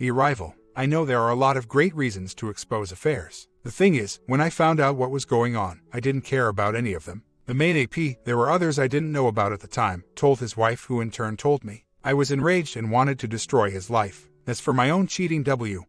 The arrival. I know there are a lot of great reasons to expose affairs. The thing is, when I found out what was going on, I didn't care about any of them. The main AP, there were others I didn't know about at the time, told his wife, who in turn told me. I was enraged and wanted to destroy his life. As for my own cheating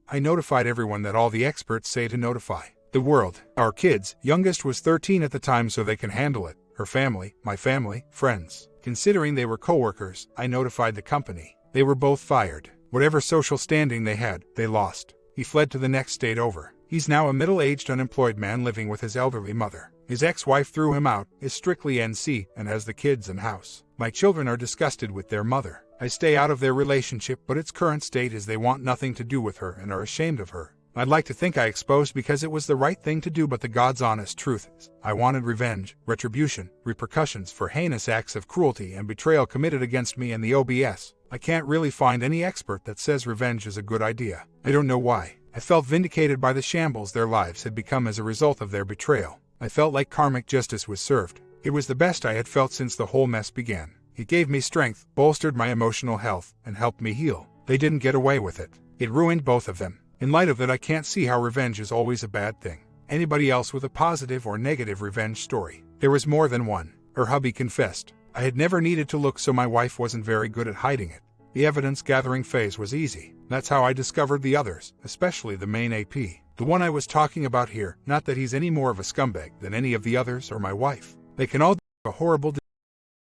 I notified everyone that all the experts say to notify. The world. Our kids, youngest was 13 at the time, so they can handle it. Her family, my family, friends. Considering they were co-workers, I notified the company. They were both fired. Whatever social standing they had, they lost. He fled to the next state over. He's now a middle-aged unemployed man living with his elderly mother. His ex-wife threw him out, is strictly NC, and has the kids and house. My children are disgusted with their mother. I stay out of their relationship, but its current state is they want nothing to do with her and are ashamed of her. I'd like to think I exposed because it was the right thing to do, but the God's honest truth is, I wanted revenge, retribution, repercussions for heinous acts of cruelty and betrayal committed against me and the OBS. I can't really find any expert that says revenge is a good idea. I don't know why. I felt vindicated by the shambles their lives had become as a result of their betrayal. I felt like karmic justice was served. It was the best I had felt since the whole mess began. It gave me strength, bolstered my emotional health, and helped me heal. They didn't get away with it. It ruined both of them. In light of that, I can't see how revenge is always a bad thing. Anybody else with a positive or negative revenge story? There was more than one. Her hubby confessed. I had never needed to look, so my wife wasn't very good at hiding it. The evidence-gathering phase was easy. That's how I discovered the others, especially the main AP. The one I was talking about here, not that he's any more of a scumbag than any of the others or my wife. They can all do a horrible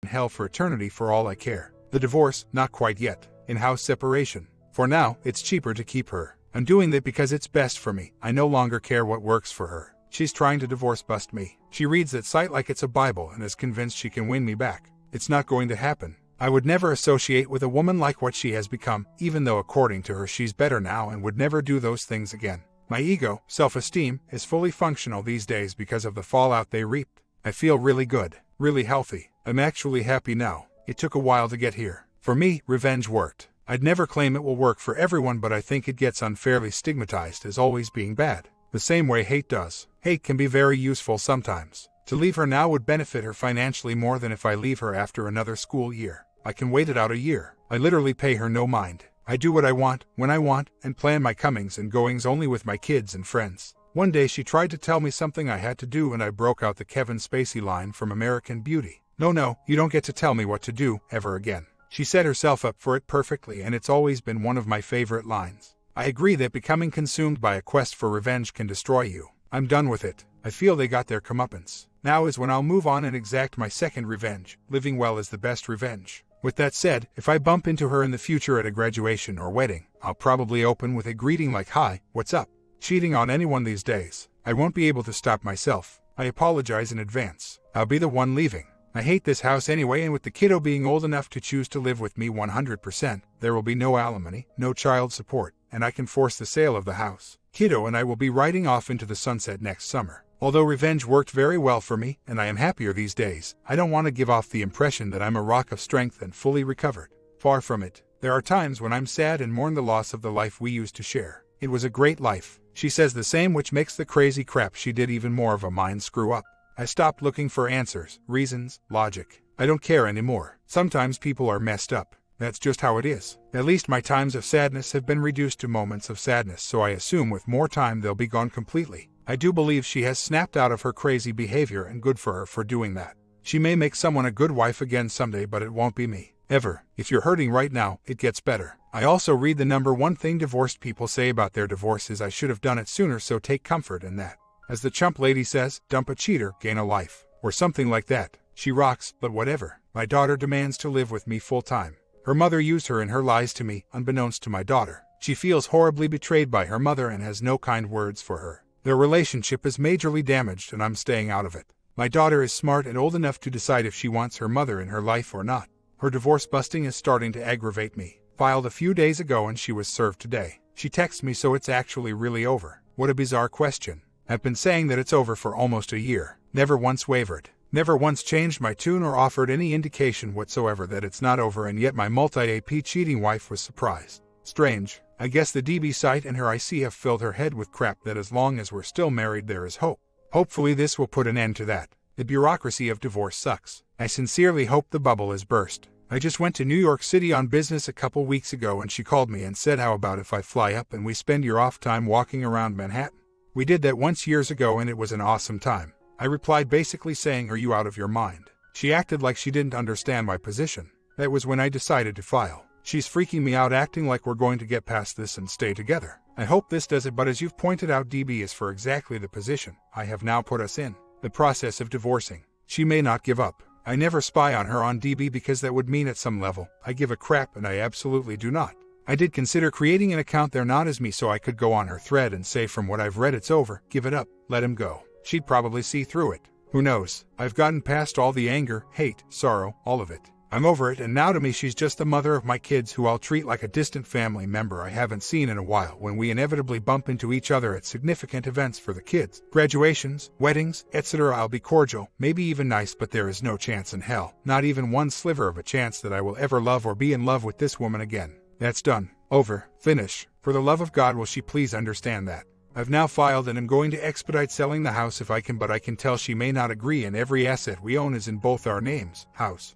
in hell for eternity for all I care. The divorce, not quite yet. In-house separation. For now, it's cheaper to keep her. I'm doing that because it's best for me. I no longer care what works for her. She's trying to divorce bust me. She reads that site like it's a Bible and is convinced she can win me back. It's not going to happen. I would never associate with a woman like what she has become, even though according to her she's better now and would never do those things again. My ego, self-esteem, is fully functional these days because of the fallout they reaped. I feel really good, really healthy. I'm actually happy now. It took a while to get here. For me, revenge worked. I'd never claim it will work for everyone, but I think it gets unfairly stigmatized as always being bad. The same way hate does. Hate can be very useful sometimes. To leave her now would benefit her financially more than if I leave her after another school year. I can wait it out a year. I literally pay her no mind. I do what I want, when I want, and plan my comings and goings only with my kids and friends. One day she tried to tell me something I had to do and I broke out the Kevin Spacey line from American Beauty. No, you don't get to tell me what to do, ever again. She set herself up for it perfectly, and it's always been one of my favorite lines. I agree that becoming consumed by a quest for revenge can destroy you. I'm done with it. I feel they got their comeuppance. Now is when I'll move on and exact my second revenge. Living well is the best revenge. With that said, if I bump into her in the future at a graduation or wedding, I'll probably open with a greeting like, "Hi, what's up?" Cheating on anyone these days. I won't be able to stop myself. I apologize in advance. I'll be the one leaving. I hate this house anyway, and with the kiddo being old enough to choose to live with me 100%, there will be no alimony, no child support, and I can force the sale of the house. Kiddo and I will be riding off into the sunset next summer. Although revenge worked very well for me, and I am happier these days, I don't want to give off the impression that I'm a rock of strength and fully recovered. Far from it. There are times when I'm sad and mourn the loss of the life we used to share. It was a great life. She says the same, which makes the crazy crap she did even more of a mind screw up. I stopped looking for answers, reasons, logic. I don't care anymore. Sometimes people are messed up. That's just how it is. At least my times of sadness have been reduced to moments of sadness, so I assume with more time they'll be gone completely. I do believe she has snapped out of her crazy behavior, and good for her for doing that. She may make someone a good wife again someday, but it won't be me. Ever. If you're hurting right now, it gets better. I also read the number one thing divorced people say about their divorce is, "I should have done it sooner," so take comfort in that. As the chump lady says, dump a cheater, gain a life. Or something like that. She rocks, but whatever. My daughter demands to live with me full time. Her mother used her in her lies to me, unbeknownst to my daughter. She feels horribly betrayed by her mother and has no kind words for her. Their relationship is majorly damaged, and I'm staying out of it. My daughter is smart and old enough to decide if she wants her mother in her life or not. Her divorce busting is starting to aggravate me. Filed a few days ago and she was served today. She texts me, so it's actually really over. What a bizarre question. I've been saying that it's over for almost a year. Never once wavered. Never once changed my tune or offered any indication whatsoever that it's not over, and yet my multi-AP cheating wife was surprised. Strange. I guess the DB site and her IC have filled her head with crap that as long as we're still married there is hope. Hopefully this will put an end to that. The bureaucracy of divorce sucks. I sincerely hope the bubble is burst. I just went to New York City on business a couple weeks ago and she called me and said how about if I fly up and we spend your off time walking around Manhattan. We did that once years ago and it was an awesome time. I replied basically saying, are you out of your mind? She acted like she didn't understand my position. That was when I decided to file. She's freaking me out acting like we're going to get past this and stay together. I hope this does it, but as you've pointed out, DB is for exactly the position I have now put us in. The process of divorcing. She may not give up. I never spy on her on DB because that would mean at some level I give a crap, and I absolutely do not. I did consider creating an account there not as me so I could go on her thread and say from what I've read it's over, give it up, let him go. She'd probably see through it. Who knows? I've gotten past all the anger, hate, sorrow, all of it. I'm over it, and now to me she's just the mother of my kids who I'll treat like a distant family member I haven't seen in a while when we inevitably bump into each other at significant events for the kids. Graduations, weddings, etc. I'll be cordial, maybe even nice, but there is no chance in hell, not even one sliver of a chance that I will ever love or be in love with this woman again. That's done. Over. Finish. For the love of God, will she please understand that? I've now filed and am going to expedite selling the house if I can, but I can tell she may not agree, and every asset we own is in both our names. House.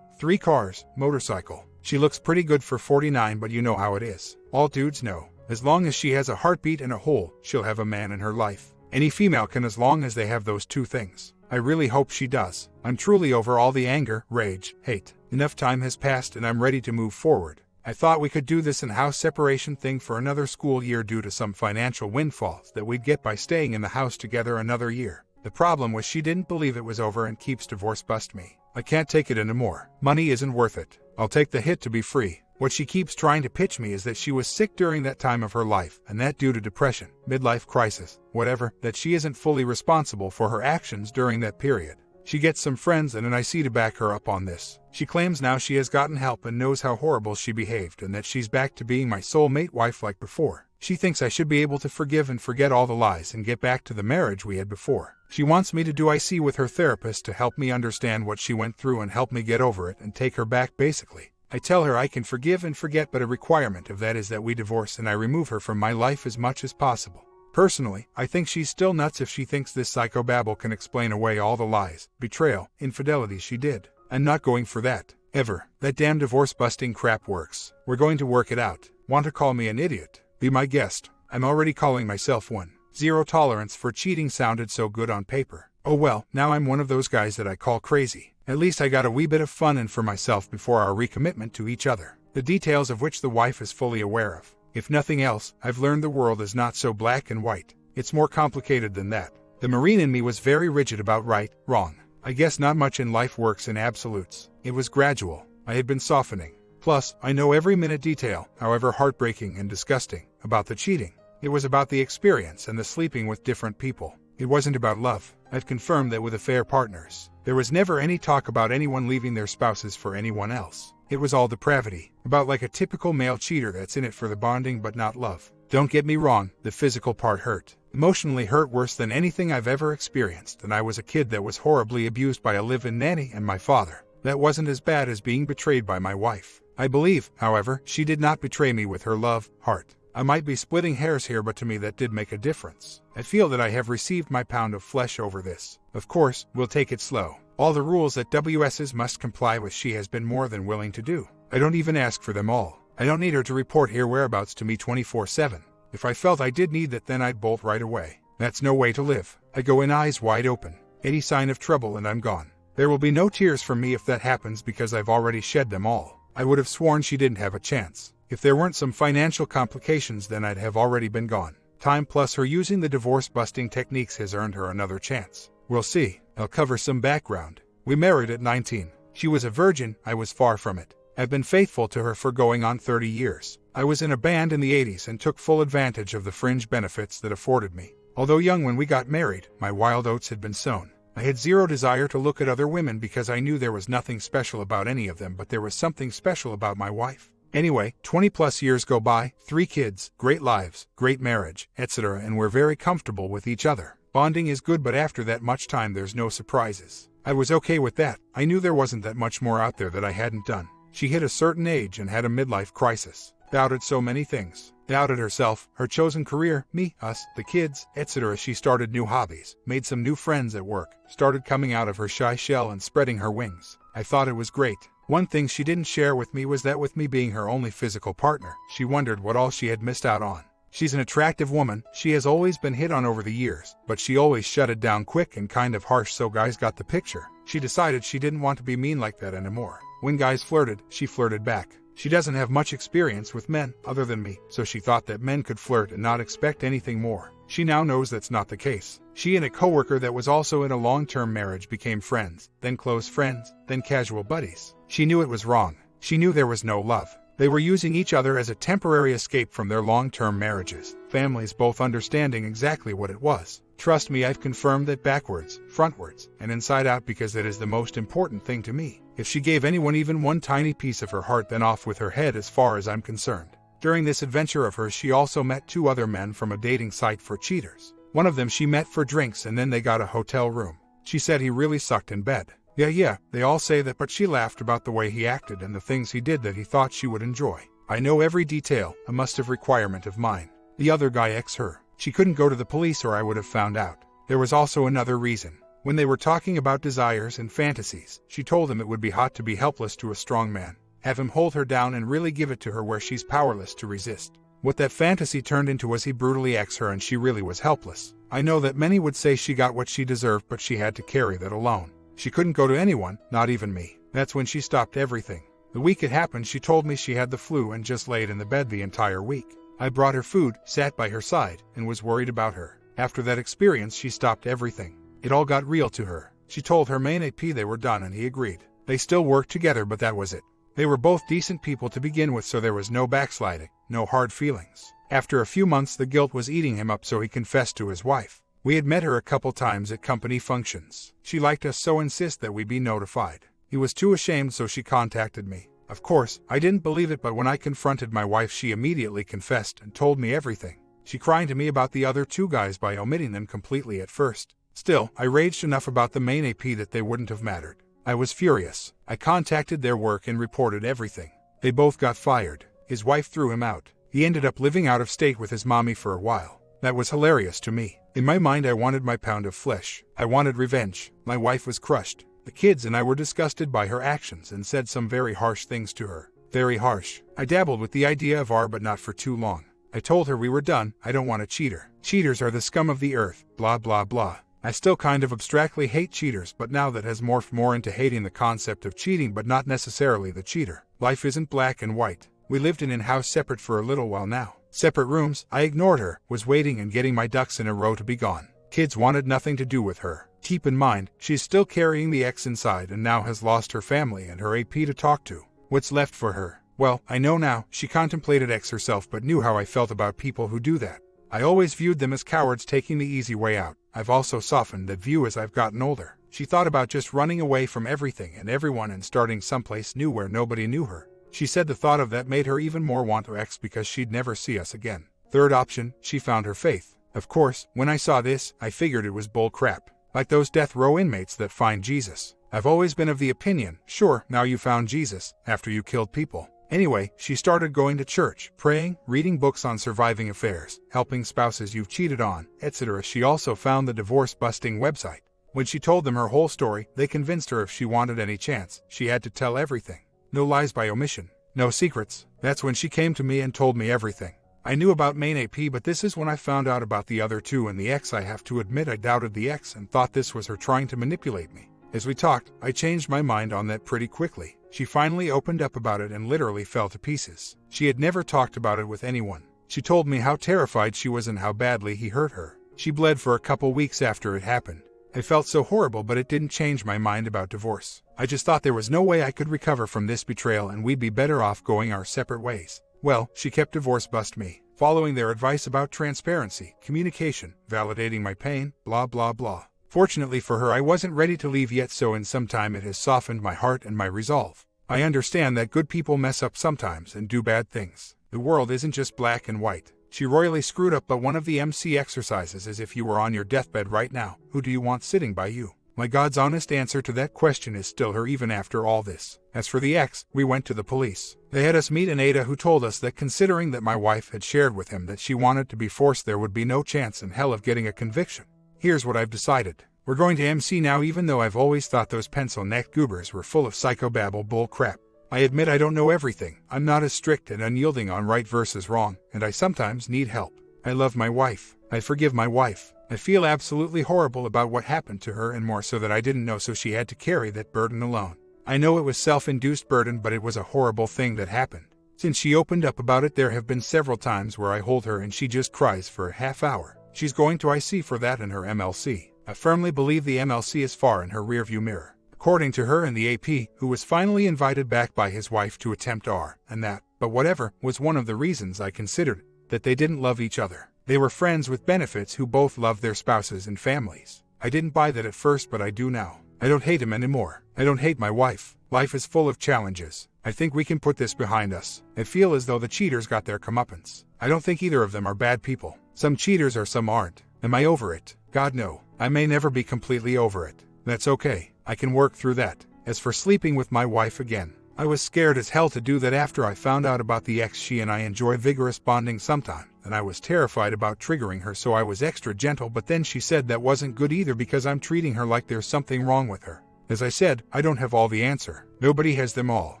3 cars, motorcycle. She looks pretty good for 49, but you know how it is. All dudes know. As long as she has a heartbeat and a hole, she'll have a man in her life. Any female can as long as they have those 2 things. I really hope she does. I'm truly over all the anger, rage, hate. Enough time has passed and I'm ready to move forward. I thought we could do this in-house separation thing for another school year due to some financial windfalls that we'd get by staying in the house together another year. The problem was she didn't believe it was over and keeps divorce bust me. I can't take it anymore. Money isn't worth it. I'll take the hit to be free. What she keeps trying to pitch me is that she was sick during that time of her life, and that due to depression, midlife crisis, whatever, that she isn't fully responsible for her actions during that period. She gets some friends and an IC to back her up on this. She claims now she has gotten help and knows how horrible she behaved and that she's back to being my soulmate wife like before. She thinks I should be able to forgive and forget all the lies and get back to the marriage we had before. She wants me to do IC with her therapist to help me understand what she went through and help me get over it and take her back basically. I tell her I can forgive and forget, but a requirement of that is that we divorce and I remove her from my life as much as possible. Personally, I think she's still nuts if she thinks this psychobabble can explain away all the lies, betrayal, infidelity she did. I'm not going for that. Ever. That damn divorce-busting crap works. We're going to work it out. Want to call me an idiot? Be my guest. I'm already calling myself one. Zero tolerance for cheating sounded so good on paper. Oh well, now I'm one of those guys that I call crazy. At least I got a wee bit of fun in for myself before our recommitment to each other. The details of which the wife is fully aware of. If nothing else, I've learned the world is not so black and white. It's more complicated than that. The Marine in me was very rigid about right, wrong. I guess not much in life works in absolutes. It was gradual. I had been softening. Plus, I know every minute detail, however heartbreaking and disgusting, about the cheating. It was about the experience and the sleeping with different people. It wasn't about love. I've confirmed that with affair partners. There was never any talk about anyone leaving their spouses for anyone else. It was all depravity, about like a typical male cheater that's in it for the bonding but not love. Don't get me wrong, the physical part hurt. Emotionally hurt worse than anything I've ever experienced, and I was a kid that was horribly abused by a live-in nanny and my father. That wasn't as bad as being betrayed by my wife. I believe, however, she did not betray me with her love, heart. I might be splitting hairs here, but to me that did make a difference. I feel that I have received my pound of flesh over this. Of course, we'll take it slow. All the rules that WS's must comply with she has been more than willing to do. I don't even ask for them all. I don't need her to report her whereabouts to me 24/7. If I felt I did need that, then I'd bolt right away. That's no way to live. I go in eyes wide open. Any sign of trouble and I'm gone. There will be no tears from me if that happens because I've already shed them all. I would have sworn she didn't have a chance. If there weren't some financial complications, then I'd have already been gone. Time plus her using the divorce-busting techniques has earned her another chance. We'll see. I'll cover some background. We married at 19. She was a virgin, I was far from it. I've been faithful to her for going on 30 years. I was in a band in the 80s and took full advantage of the fringe benefits that afforded me. Although young when we got married, my wild oats had been sown. I had zero desire to look at other women because I knew there was nothing special about any of them, but there was something special about my wife. Anyway, 20 plus years go by, 3 kids, great lives, great marriage, etc., and we're very comfortable with each other. Bonding is good, but after that much time there's no surprises. I was okay with that. I knew there wasn't that much more out there that I hadn't done. She hit a certain age and had a midlife crisis. Doubted so many things. Doubted herself, her chosen career, me, us, the kids, etc. She started new hobbies, made some new friends at work, started coming out of her shy shell and spreading her wings. I thought it was great. One thing she didn't share with me was that with me being her only physical partner, she wondered what all she had missed out on. She's an attractive woman, she has always been hit on over the years, but she always shut it down quick and kind of harsh, so guys got the picture. She decided she didn't want to be mean like that anymore. When guys flirted, she flirted back. She doesn't have much experience with men, other than me, so she thought that men could flirt and not expect anything more. She now knows that's not the case. She and a coworker that was also in a long-term marriage became friends, then close friends, then casual buddies. She knew it was wrong. She knew there was no love. They were using each other as a temporary escape from their long-term marriages, families both understanding exactly what it was. Trust me, I've confirmed that backwards, frontwards, and inside out, because that is the most important thing to me. If she gave anyone even one tiny piece of her heart, then off with her head as far as I'm concerned. During this adventure of hers, she also met 2 other men from a dating site for cheaters. One of them she met for drinks and then they got a hotel room. She said he really sucked in bed. Yeah, they all say that, but she laughed about the way he acted and the things he did that he thought she would enjoy. I know every detail, a must-have requirement of mine. The other guy ex her. She couldn't go to the police or I would have found out. There was also another reason. When they were talking about desires and fantasies, she told him it would be hot to be helpless to a strong man. Have him hold her down and really give it to her where she's powerless to resist. What that fantasy turned into was he brutally ex her and she really was helpless. I know that many would say she got what she deserved, but she had to carry that alone. She couldn't go to anyone, not even me. That's when she stopped everything. The week it happened, she told me she had the flu and just laid in the bed the entire week. I brought her food, sat by her side, and was worried about her. After that experience, she stopped everything. It all got real to her. She told her main AP they were done and he agreed. They still worked together, but that was it. They were both decent people to begin with, so there was no backsliding, no hard feelings. After a few months, the guilt was eating him up, so he confessed to his wife. We had met her a couple times at company functions. She liked us, so insisted that we be notified. He was too ashamed, so she contacted me. Of course, I didn't believe it, but when I confronted my wife, she immediately confessed and told me everything. She cried to me about the other 2 guys by omitting them completely at first. Still, I raged enough about the main AP that they wouldn't have mattered. I was furious. I contacted their work and reported everything. They both got fired. His wife threw him out. He ended up living out of state with his mommy for a while. That was hilarious to me. In my mind, I wanted my pound of flesh. I wanted revenge. My wife was crushed. The kids and I were disgusted by her actions and said some very harsh things to her. Very harsh. I dabbled with the idea of but not for too long. I told her we were done. I don't want a cheater. Cheaters are the scum of the earth. Blah blah blah. I still kind of abstractly hate cheaters, but now that has morphed more into hating the concept of cheating, but not necessarily the cheater. Life isn't black and white. We lived in house separate for a little while now. Separate rooms. I ignored her, was waiting and getting my ducks in a row to be gone. Kids wanted nothing to do with her. Keep in mind, she's still carrying the ex inside and now has lost her family and her AP to talk to. What's left for her? Well, I know now. She contemplated ex herself, but knew how I felt about people who do that. I always viewed them as cowards taking the easy way out. I've also softened that view as I've gotten older. She thought about just running away from everything and everyone and starting someplace new where nobody knew her. She said the thought of that made her even more want her ex because she'd never see us again. Third option, she found her faith. Of course, when I saw this, I figured it was bull crap. Like those death row inmates that find Jesus. I've always been of the opinion, sure, now you found Jesus, after you killed people. Anyway, she started going to church, praying, reading books on surviving affairs, helping spouses you've cheated on, etc. She also found the divorce-busting website. When she told them her whole story, they convinced her if she wanted any chance, she had to tell everything. No lies by omission. No secrets. That's when she came to me and told me everything. I knew about main AP, but this is when I found out about the other 2 and the ex. I have to admit I doubted the ex and thought this was her trying to manipulate me. As we talked, I changed my mind on that pretty quickly. She finally opened up about it and literally fell to pieces. She had never talked about it with anyone. She told me how terrified she was and how badly he hurt her. She bled for a couple weeks after it happened. I felt so horrible, but it didn't change my mind about divorce. I just thought there was no way I could recover from this betrayal and we'd be better off going our separate ways. Well, she kept divorce-bust me, following their advice about transparency, communication, validating my pain, blah blah blah. Fortunately for her, I wasn't ready to leave yet, so in some time it has softened my heart and my resolve. I understand that good people mess up sometimes and do bad things. The world isn't just black and white. She royally screwed up, but one of the MC exercises is if you were on your deathbed right now, who do you want sitting by you? My God's honest answer to that question is still her even after all this. As for the ex, we went to the police. They had us meet an Ada who told us that considering that my wife had shared with him that she wanted to be forced, there would be no chance in hell of getting a conviction. Here's what I've decided. We're going to MC now, even though I've always thought those pencil-necked goobers were full of psychobabble bull crap. I admit I don't know everything. I'm not as strict and unyielding on right versus wrong, and I sometimes need help. I love my wife. I forgive my wife. I feel absolutely horrible about what happened to her, and more so that I didn't know, so she had to carry that burden alone. I know it was self-induced burden, but it was a horrible thing that happened. Since she opened up about it, there have been several times where I hold her and she just cries for a half hour. She's going to IC for that in her MLC. I firmly believe the MLC is far in her rearview mirror. According to her and the AP, who was finally invited back by his wife to attempt R, and that, but whatever, was one of the reasons I considered that they didn't love each other. They were friends with benefits who both loved their spouses and families. I didn't buy that at first, but I do now. I don't hate him anymore. I don't hate my wife. Life is full of challenges. I think we can put this behind us. I feel as though the cheaters got their comeuppance. I don't think either of them are bad people. Some cheaters are, some aren't. Am I over it? God, no. I may never be completely over it. That's okay. I can work through that. As for sleeping with my wife again, I was scared as hell to do that after I found out about the ex. She and I enjoy vigorous bonding sometime, and I was terrified about triggering her, so I was extra gentle, but then she said that wasn't good either because I'm treating her like there's something wrong with her. As I said, I don't have all the answer. Nobody has them all.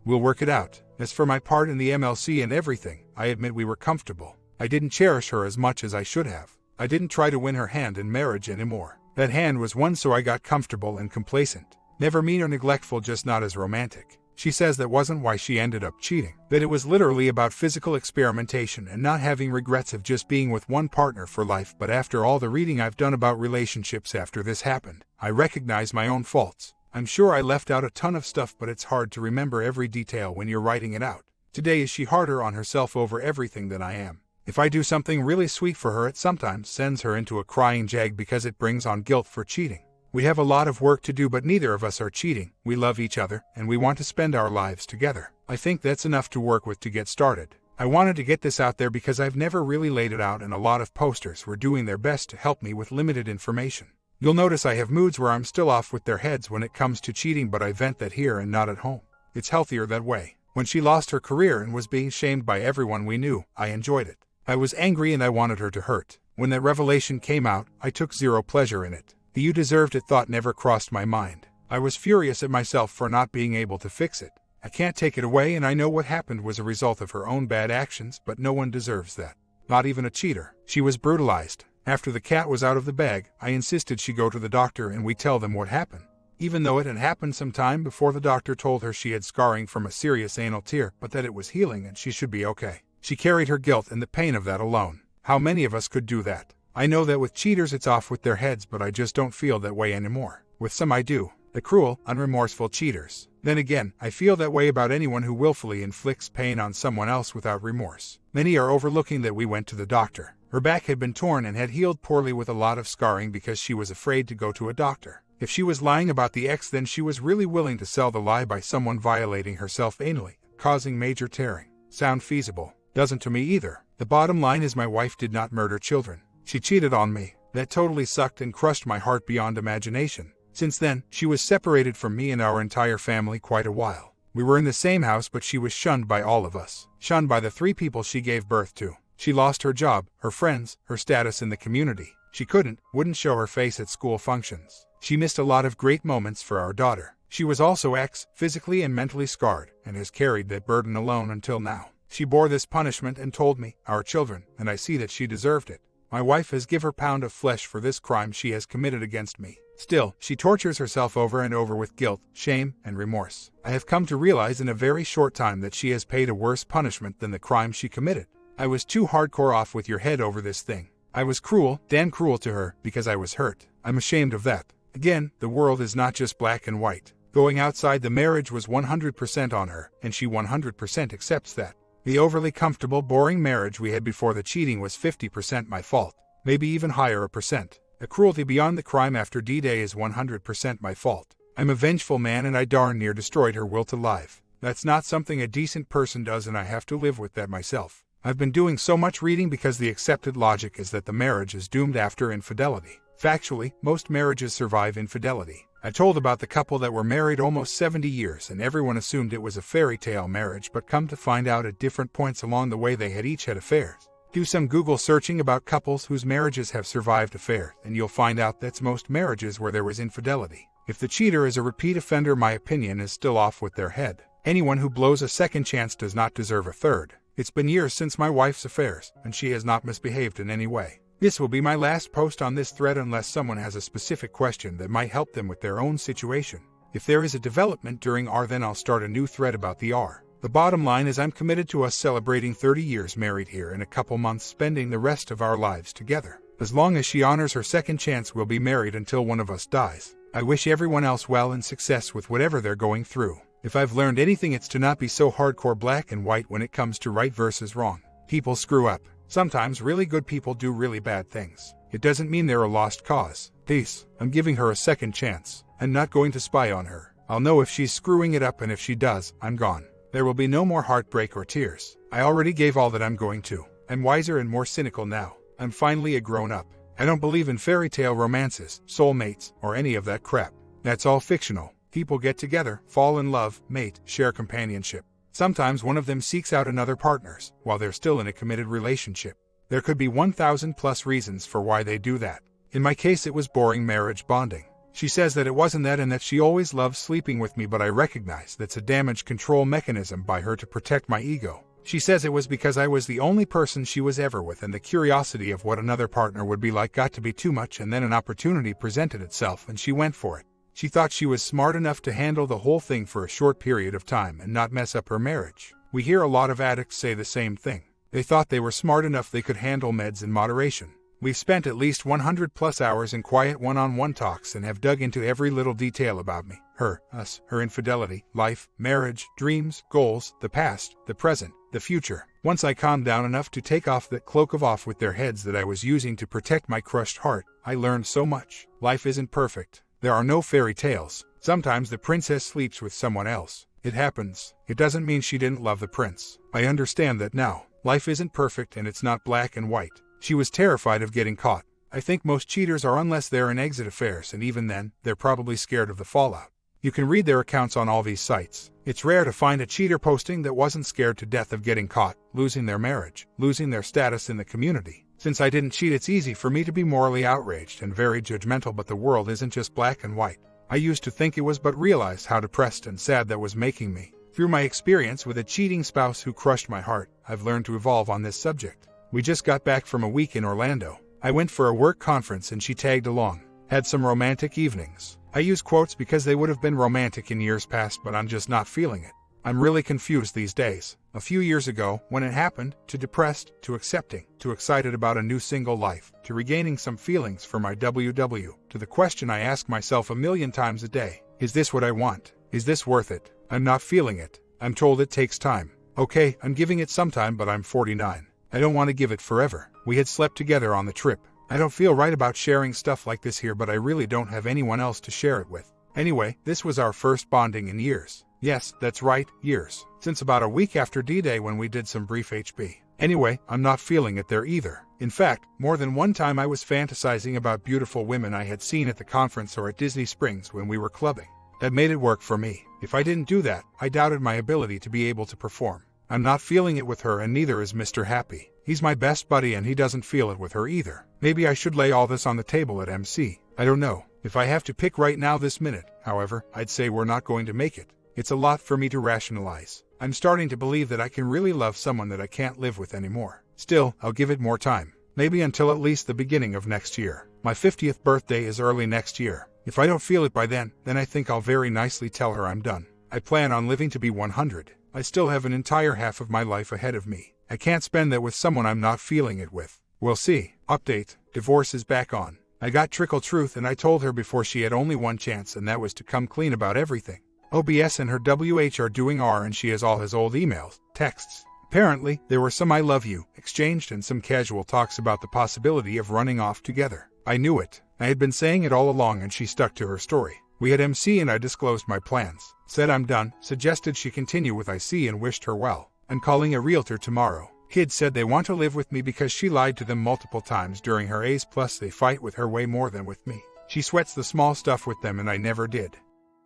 We'll work it out. As for my part in the MLC and everything, I admit we were comfortable. I didn't cherish her as much as I should have. I didn't try to win her hand in marriage anymore. That hand was won, so I got comfortable and complacent. Never mean or neglectful, just not as romantic. She says that wasn't why she ended up cheating. That it was literally about physical experimentation and not having regrets of just being with one partner for life. But after all the reading I've done about relationships after this happened, I recognize my own faults. I'm sure I left out a ton of stuff, but it's hard to remember every detail when you're writing it out. Today, is she harder on herself over everything than I am? If I do something really sweet for her, it sometimes sends her into a crying jag because it brings on guilt for cheating. We have a lot of work to do, but neither of us are cheating. We love each other, and we want to spend our lives together. I think that's enough to work with to get started. I wanted to get this out there because I've never really laid it out, and a lot of posters were doing their best to help me with limited information. You'll notice I have moods where I'm still off with their heads when it comes to cheating, but I vent that here and not at home. It's healthier that way. When she lost her career and was being shamed by everyone we knew, I enjoyed it. I was angry and I wanted her to hurt. When that revelation came out, I took zero pleasure in it. The "you deserved it" thought never crossed my mind. I was furious at myself for not being able to fix it. I can't take it away, and I know what happened was a result of her own bad actions, but no one deserves that. Not even a cheater. She was brutalized. After the cat was out of the bag, I insisted she go to the doctor and we tell them what happened. Even though it had happened some time before, the doctor told her she had scarring from a serious anal tear, but that it was healing and she should be okay. She carried her guilt and the pain of that alone. How many of us could do that? I know that with cheaters it's off with their heads, but I just don't feel that way anymore. With some I do. The cruel, unremorseful cheaters. Then again, I feel that way about anyone who willfully inflicts pain on someone else without remorse. Many are overlooking that we went to the doctor. Her back had been torn and had healed poorly with a lot of scarring because she was afraid to go to a doctor. If she was lying about the ex, then she was really willing to sell the lie by someone violating herself anally, causing major tearing. Sound feasible? Doesn't to me either. The bottom line is my wife did not murder children. She cheated on me. That totally sucked and crushed my heart beyond imagination. Since then, she was separated from me and our entire family quite a while. We were in the same house, but she was shunned by all of us. Shunned by the 3 people she gave birth to. She lost her job, her friends, her status in the community. She wouldn't show her face at school functions. She missed a lot of great moments for our daughter. She was also physically and mentally scarred, and has carried that burden alone until now. She bore this punishment and told me, our children, and I see that she deserved it. My wife has given her pound of flesh for this crime she has committed against me. Still, she tortures herself over and over with guilt, shame, and remorse. I have come to realize in a very short time that she has paid a worse punishment than the crime she committed. I was too hardcore off with your head over this thing. I was cruel, damn cruel to her, because I was hurt. I'm ashamed of that. Again, the world is not just black and white. Going outside the marriage was 100% on her, and she 100% accepts that. The overly comfortable, boring marriage we had before the cheating was 50% my fault. Maybe even higher a percent. The cruelty beyond the crime after D-Day is 100% my fault. I'm a vengeful man and I darn near destroyed her will to live. That's not something a decent person does, and I have to live with that myself. I've been doing so much reading because the accepted logic is that the marriage is doomed after infidelity. Factually, most marriages survive infidelity. I told about the couple that were married almost 70 years and everyone assumed it was a fairy tale marriage, but come to find out at different points along the way they had each had affairs. Do some Google searching about couples whose marriages have survived affairs, and you'll find out that's most marriages where there was infidelity. If the cheater is a repeat offender, my opinion is still off with their head. Anyone who blows a second chance does not deserve a third. It's been years since my wife's affairs, and she has not misbehaved in any way. This will be my last post on this thread unless someone has a specific question that might help them with their own situation. If there is a development during R, then I'll start a new thread about the R. The bottom line is I'm committed to us celebrating 30 years married here in a couple months, spending the rest of our lives together. As long as she honors her second chance, we'll be married until one of us dies. I wish everyone else well and success with whatever they're going through. If I've learned anything, it's to not be so hardcore black and white when it comes to right versus wrong. People screw up. Sometimes really good people do really bad things. It doesn't mean they're a lost cause. Peace. I'm giving her a second chance. I'm not going to spy on her. I'll know if she's screwing it up, and if she does, I'm gone. There will be no more heartbreak or tears. I already gave all that I'm going to. I'm wiser and more cynical now. I'm finally a grown-up. I don't believe in fairy tale romances, soulmates, or any of that crap. That's all fictional. People get together, fall in love, mate, share companionship. Sometimes one of them seeks out another partner's while they're still in a committed relationship. There could be 1,000 plus reasons for why they do that. In my case, it was boring marriage bonding. She says that it wasn't that, and that she always loved sleeping with me, but I recognize that's a damage control mechanism by her to protect my ego. She says it was because I was the only person she was ever with, and the curiosity of what another partner would be like got to be too much, and then an opportunity presented itself and she went for it. She thought she was smart enough to handle the whole thing for a short period of time and not mess up her marriage. We hear a lot of addicts say the same thing. They thought they were smart enough they could handle meds in moderation. We've spent at least 100 plus hours in quiet one-on-one talks and have dug into every little detail about me, her, us, her infidelity, life, marriage, dreams, goals, the past, the present, the future. Once I calmed down enough to take off that cloak of off with their heads that I was using to protect my crushed heart, I learned so much. Life isn't perfect. There are no fairy tales. Sometimes the princess sleeps with someone else. It happens. It doesn't mean she didn't love the prince. I understand that now. Life isn't perfect and it's not black and white. She was terrified of getting caught. I think most cheaters are, unless they're in exit affairs, and even then, they're probably scared of the fallout. You can read their accounts on all these sites. It's rare to find a cheater posting that wasn't scared to death of getting caught, losing their marriage, losing their status in the community. Since I didn't cheat, it's easy for me to be morally outraged and very judgmental, but the world isn't just black and white. I used to think it was, but realized how depressed and sad that was making me. Through my experience with a cheating spouse who crushed my heart, I've learned to evolve on this subject. We just got back from a week in Orlando. I went for a work conference and she tagged along. Had some romantic evenings. I use quotes because they would have been romantic in years past, but I'm just not feeling it. I'm really confused these days. A few years ago, when it happened, to depressed, to accepting, to excited about a new single life, to regaining some feelings for my WW, to the question I ask myself a million times a day. Is this what I want? Is this worth it? I'm not feeling it. I'm told it takes time. Okay, I'm giving it some time, but I'm 49. I don't want to give it forever. We had slept together on the trip. I don't feel right about sharing stuff like this here, but I really don't have anyone else to share it with. Anyway, this was our first bonding in years. Yes, that's right, years. Since about a week after D-Day when we did some brief HB. Anyway, I'm not feeling it there either. In fact, more than one time I was fantasizing about beautiful women I had seen at the conference or at Disney Springs when we were clubbing. That made it work for me. If I didn't do that, I doubted my ability to be able to perform. I'm not feeling it with her, and neither is Mr. Happy. He's my best buddy and he doesn't feel it with her either. Maybe I should lay all this on the table at MC. I don't know. If I have to pick right now this minute, however, I'd say we're not going to make it. It's a lot for me to rationalize. I'm starting to believe that I can really love someone that I can't live with anymore. Still, I'll give it more time. Maybe until at least the beginning of next year. My 50th birthday is early next year. If I don't feel it by then I think I'll very nicely tell her I'm done. I plan on living to be 100. I still have an entire half of my life ahead of me. I can't spend that with someone I'm not feeling it with. We'll see. Update. Divorce is back on. I got trickle truth and I told her before she had only one chance, and that was to come clean about everything. OBS and her WH are doing R and she has all his old emails, texts. Apparently, there were some I love you exchanged and some casual talks about the possibility of running off together. I knew it. I had been saying it all along and she stuck to her story. We had MC and I disclosed my plans. Said I'm done, suggested she continue with IC and wished her well. I'm calling a realtor tomorrow. Kids said they want to live with me because she lied to them multiple times during her A's, plus they fight with her way more than with me. She sweats the small stuff with them and I never did.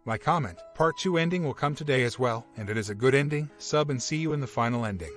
My comment, part 2 ending will come today as well, and it is a good ending. Sub and see you in the final ending.